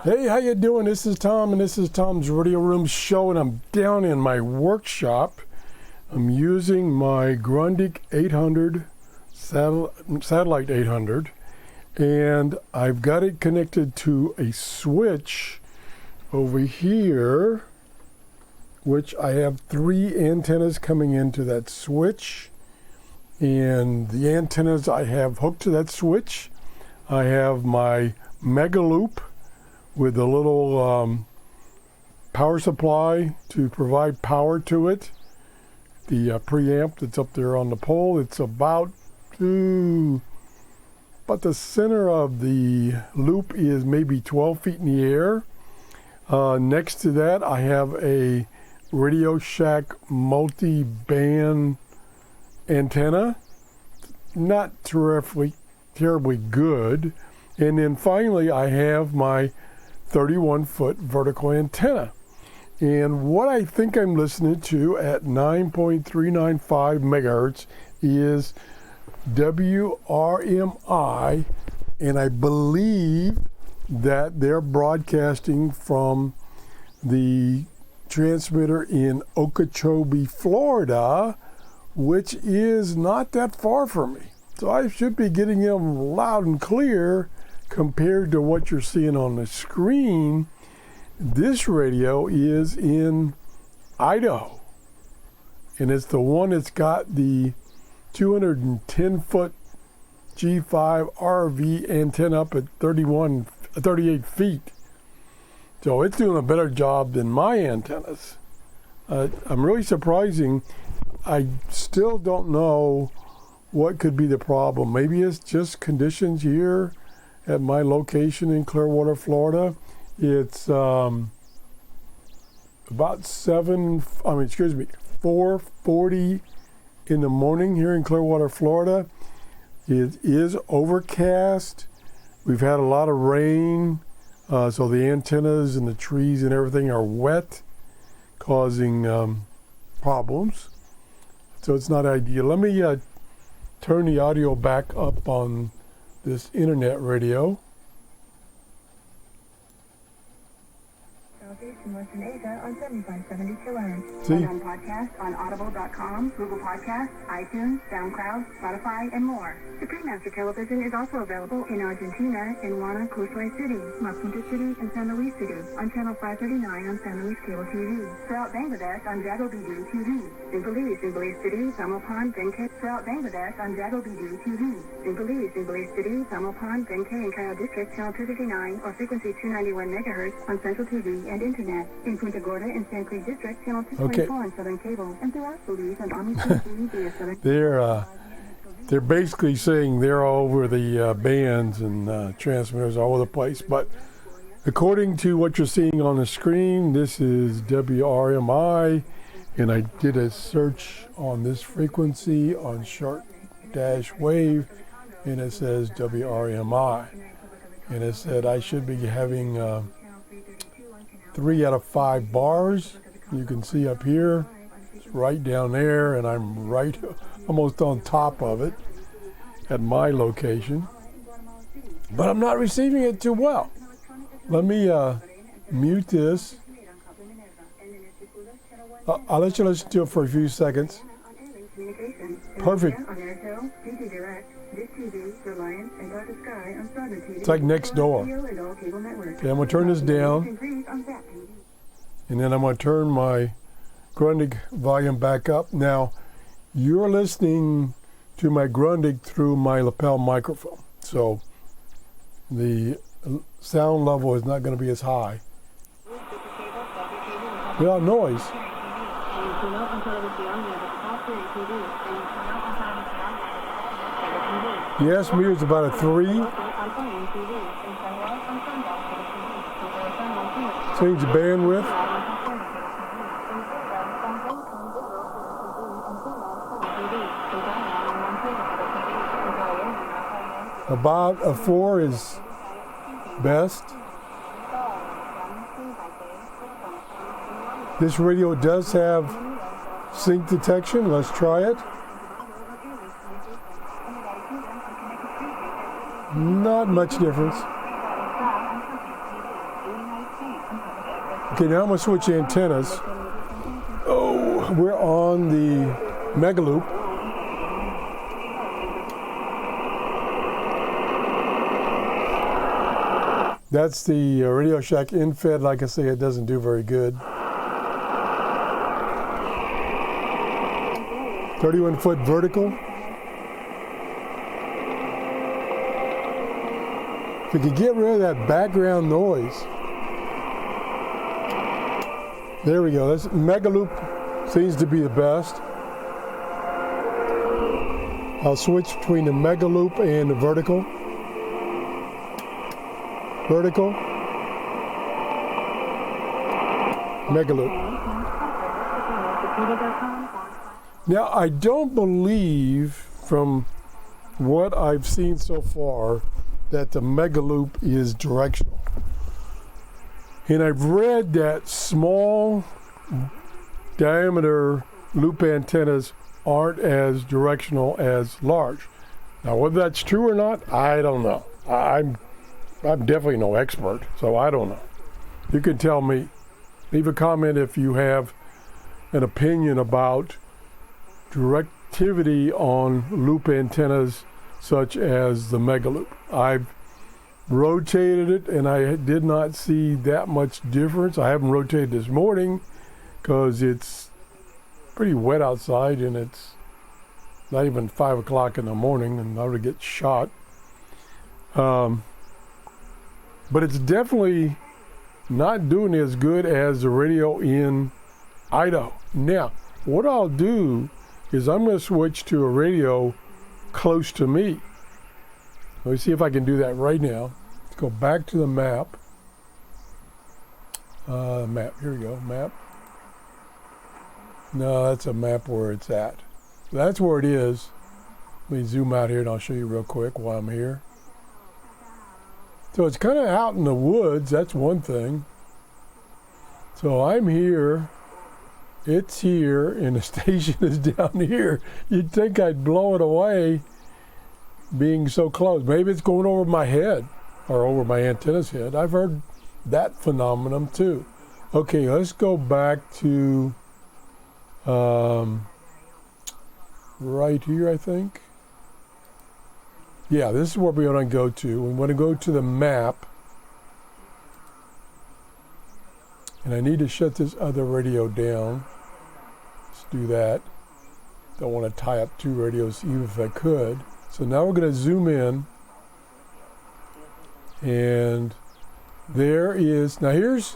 Hey, how you doing? This is Tom, and this is Tom's Radio Room Show, and I'm down in my workshop. I'm using my Grundig 800, Satellite 800, and I've got it connected to a switch over here, which I have 3 antennas coming into that switch, and the antennas I have hooked to that switch, I have my Mega Loop with a little power supply to provide power to it. The preamp that's up there on the pole, it's about the center of the loop is maybe 12 feet in the air. Next to that, I have a Radio Shack multi-band antenna. Not terribly good. And then finally, I have my 31-foot vertical antenna. And what I think I'm listening to at 9.395 megahertz is WRMI, and I believe that they're broadcasting from the transmitter in Okeechobee, Florida, which is not that far from me. So I should be getting them loud and clear compared to what you're seeing on the screen. This radio is in Idaho, and it's the one that's got the 210-foot G5 RV antenna up at 38 feet. So it's doing a better job than my antennas. I'm really surprising. I still don't know what could be the problem. Maybe it's just conditions here at my location in Clearwater, Florida. It's about 4:40 in the morning here in Clearwater, Florida. It is overcast. We've had a lot of rain, so the antennas and the trees and everything are wet, causing problems. So it's not ideal. Let me turn the audio back up on this internet radio. Northern Asia on 7570 kHz. See? On podcast on audible.com, Google Podcasts, iTunes, SoundCloud, Spotify, and more. Supreme Master Television is also available in Argentina, in Guanacaste City, Mapunta City, and San Luis City, on channel 539 on San Luis Cable TV. Throughout Bangladesh on Jagobidu TV. In Belize City, Tamalpan, Benke. Throughout Bangladesh on Jagobidu TV. In Belize City, Tamalpan, Benke, and Kyle District, channel 259, or frequency 291 megahertz on Central TV and Internet. In Punta Gorda and Sand Creek District, channel 224 on Southern Cable, and throughout Belize and Omni TV via Southern. They're basically saying they're all over the bands and transmitters all over the place. But according to what you're seeing on the screen, this is WRMI, and I did a search on this frequency on short dash wave, and it says WRMI, and it said I should be having 3 out of 5 bars. You can see up here, it's right down there, and I'm right almost on top of it at my location. But I'm not receiving it too well. Let me mute this. I'll let you listen to it for a few seconds. Perfect. It's like next door. Okay, I'm going to turn this down. And then I'm going to turn my Grundig volume back up. Now, you're listening to my Grundig through my lapel microphone. So the sound level is not going to be as high. Without noise. Yes, meter is about a 3. Change the bandwidth. About a 4 is best. This radio does have sync detection. Let's try it. Not much difference. Okay, now I'm going to switch antennas. Oh, we're on the Mega Loop. That's the Radio Shack in-fed. Like I say, it doesn't do very good. 31-foot vertical. If we could get rid of that background noise. There we go. This Mega Loop seems to be the best. I'll switch between the Mega Loop and the vertical. Vertical. Mega Loop. Now, I don't believe, from what I've seen so far, that the Mega Loop is directional. And I've read that small diameter loop antennas aren't as directional as large. Now, whether that's true or not, I don't know. I'm definitely no expert, so I don't know. You can tell me. Leave a comment if you have an opinion about directivity on loop antennas such as the Mega Loop. I've rotated it and I did not see that much difference. I haven't rotated this morning because it's pretty wet outside and it's not even 5 o'clock in the morning and I would get shot. But it's definitely not doing as good as the radio in Idaho. Now, what I'll do is I'm going to switch to a radio close to me. Let me see if I can do that right now. Let's go back to the map. Map, here we go, map. No, that's a map where it's at. So that's where it is. Let me zoom out here and I'll show you real quick while I'm here. So it's kind of out in the woods, that's one thing. So I'm here, it's here, and the station is down here. You'd think I'd blow it away being so close. Maybe it's going over my head or over my antenna's head. I've heard that phenomenon too. Okay, let's go back to right here, I think. Yeah, this is where we want to go to. We want to go to the map. And I need to shut this other radio down. Let's do that. Don't want to tie up two radios even if I could. So now we're going to zoom in. And there is, now here's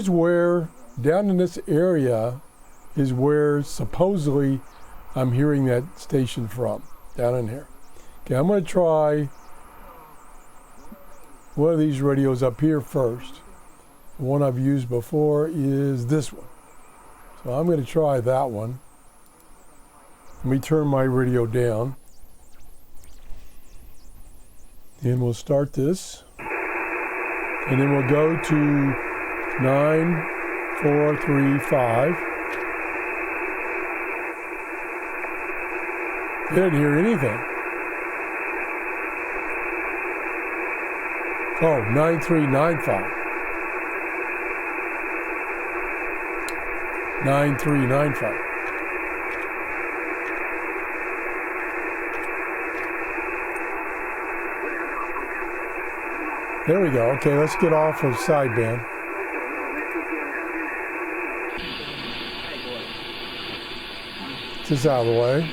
where, down in this area, is where supposedly I'm hearing that station from, down in here. Okay, I'm going to try one of these radios up here first. The one I've used before is this one. So I'm going to try that one. Let me turn my radio down. And we'll start this. And then we'll go to 9435. I didn't hear anything. Oh, 9395. 9395. There we go. Okay, let's get off of sideband. This out of the way.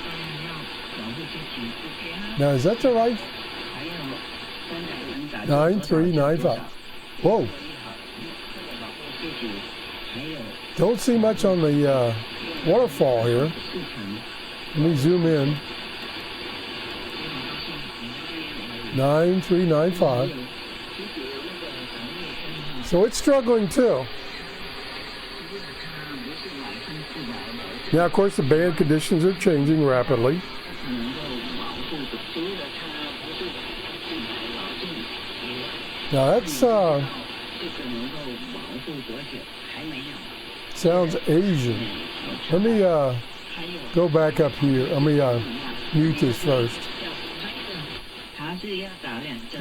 Now, is that the right? 9395. Whoa. Don't see much on the waterfall here. Let me zoom in. 9395. So it's struggling too. Now, of course, the band conditions are changing rapidly. Now that's sounds Asian. Let me go back up here. Let me mute this first.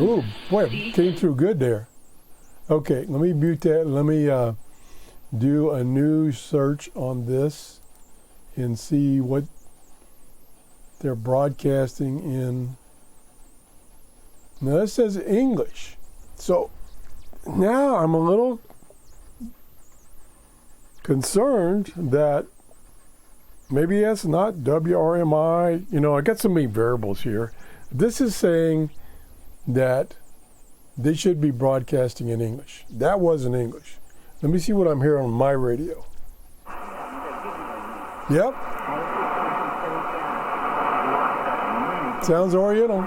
Ooh, boy, it came through good there. Okay, let me mute that. Let me do a new search on this and see what they're broadcasting in. Now this says English. So now I'm a little concerned that maybe that's not WRMI. You know, I got so many variables here. This is saying that they should be broadcasting in English. That wasn't English. Let me see what I'm hearing on my radio. Yep. Sounds Oriental.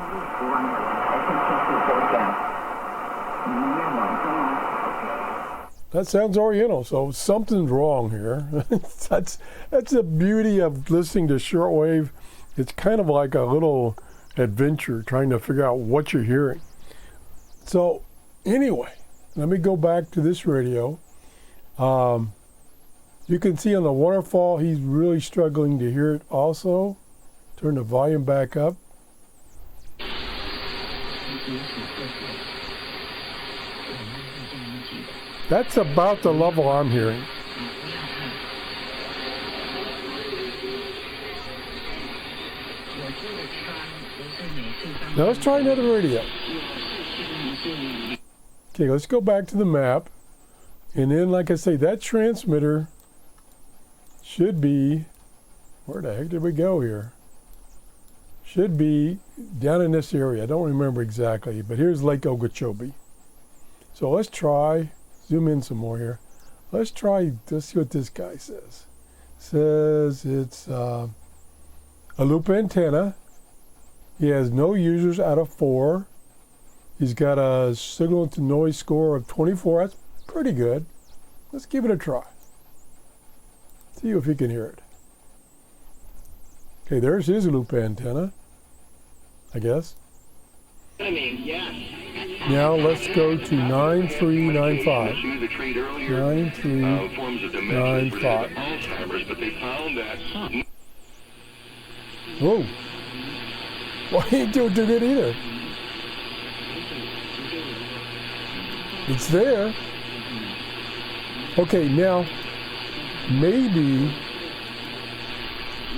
That sounds Oriental, so something's wrong here. That's the beauty of listening to shortwave. It's kind of like a little adventure trying to figure out what you're hearing. So anyway, let me go back to this radio. You can see on the waterfall, he's really struggling to hear it also. Turn the volume back up. That's about the level I'm hearing. Now let's try another radio. Okay, let's go back to the map. And then, like I say, that transmitter should be, where the heck did we go here? Should be down in this area. I don't remember exactly, but here's Lake Okeechobee. So let's try, zoom in some more here. Let's see what this guy says. Says it's a loop antenna. He has no users out of 4. He's got a signal to noise score of 24. That's pretty good. Let's give it a try. See if you can hear it. Okay, there's his loop antenna, I guess. Now let's go to 9395. 9395. Whoa. Well, he ain't doing too good either. It's there. Okay, now, maybe,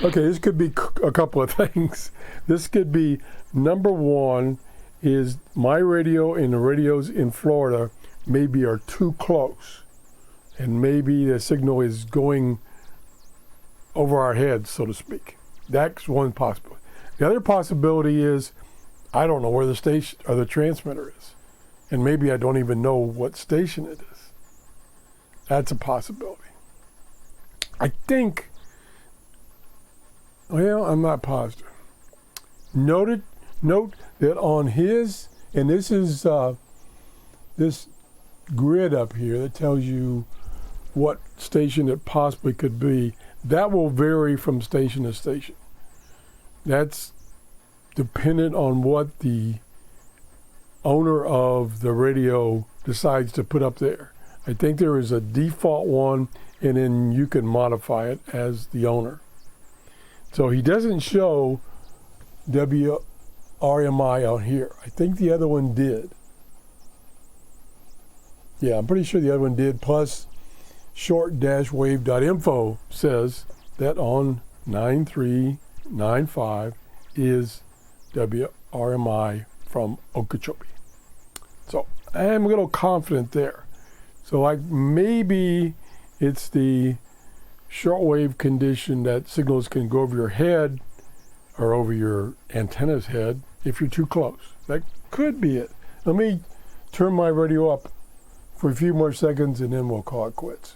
okay, this could be a couple of things. This could be, number one, is my radio and the radios in Florida maybe are too close. And maybe the signal is going over our heads, so to speak. That's one possibility. The other possibility is, I don't know where the station or the transmitter is. And maybe I don't even know what station it is. That's a possibility. I think, well, I'm not positive. Note that on his, and this is this grid up here that tells you what station it possibly could be, that will vary from station to station. That's dependent on what the owner of the radio decides to put up there. I think there is a default one, and then you can modify it as the owner. So he doesn't show WRMI out here. I think the other one did. Yeah, I'm pretty sure the other one did. Plus, short-wave.info says that on 9395 is WRMI from Okeechobee. So I'm a little confident there. So like maybe it's the shortwave condition that signals can go over your head or over your antenna's head if you're too close. That could be it. Let me turn my radio up for a few more seconds and then we'll call it quits.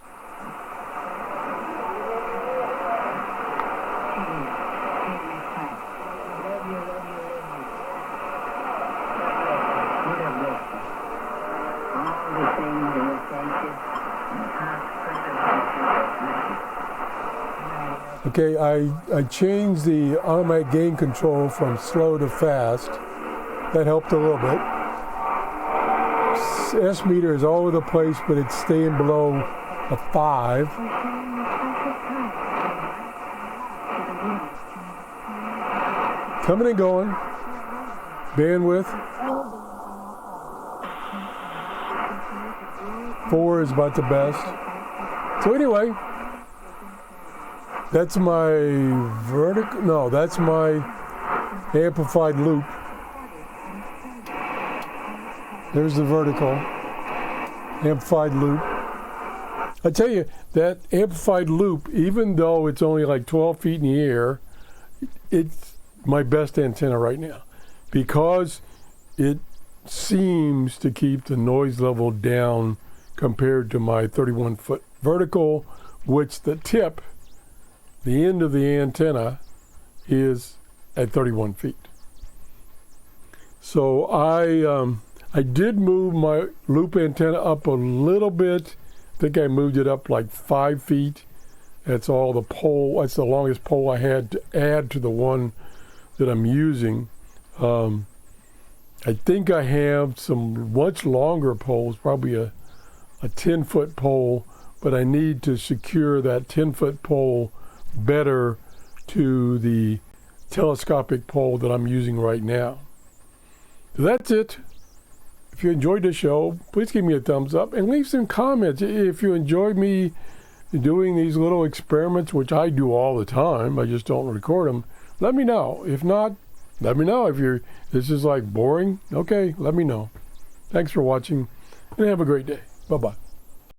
Okay, I changed the automatic gain control from slow to fast. That helped a little bit. S meter is all over the place, but it's staying below a 5. Coming and going. Bandwidth. 4 is about the best. So anyway, that's my vertical, no, that's my amplified loop. There's the vertical amplified loop. I tell you, that amplified loop, even though it's only like 12 feet in the air, it's my best antenna right now because it seems to keep the noise level down compared to my 31-foot vertical, which the tip, the end of the antenna, is at 31 feet. So I did move my loop antenna up a little bit. I think I moved it up like 5 feet. That's all the pole, that's the longest pole I had to add to the one that I'm using. I think I have some much longer poles, probably a 10-foot pole, but I need to secure that 10-foot pole better to the telescopic pole that I'm using right now. So that's it. If you enjoyed the show, please give me a thumbs up and leave some comments. If you enjoyed me doing these little experiments, which I do all the time, I just don't record them, let me know. If not, let me know. If this is like boring, okay, let me know. Thanks for watching and have a great day. Bye-bye.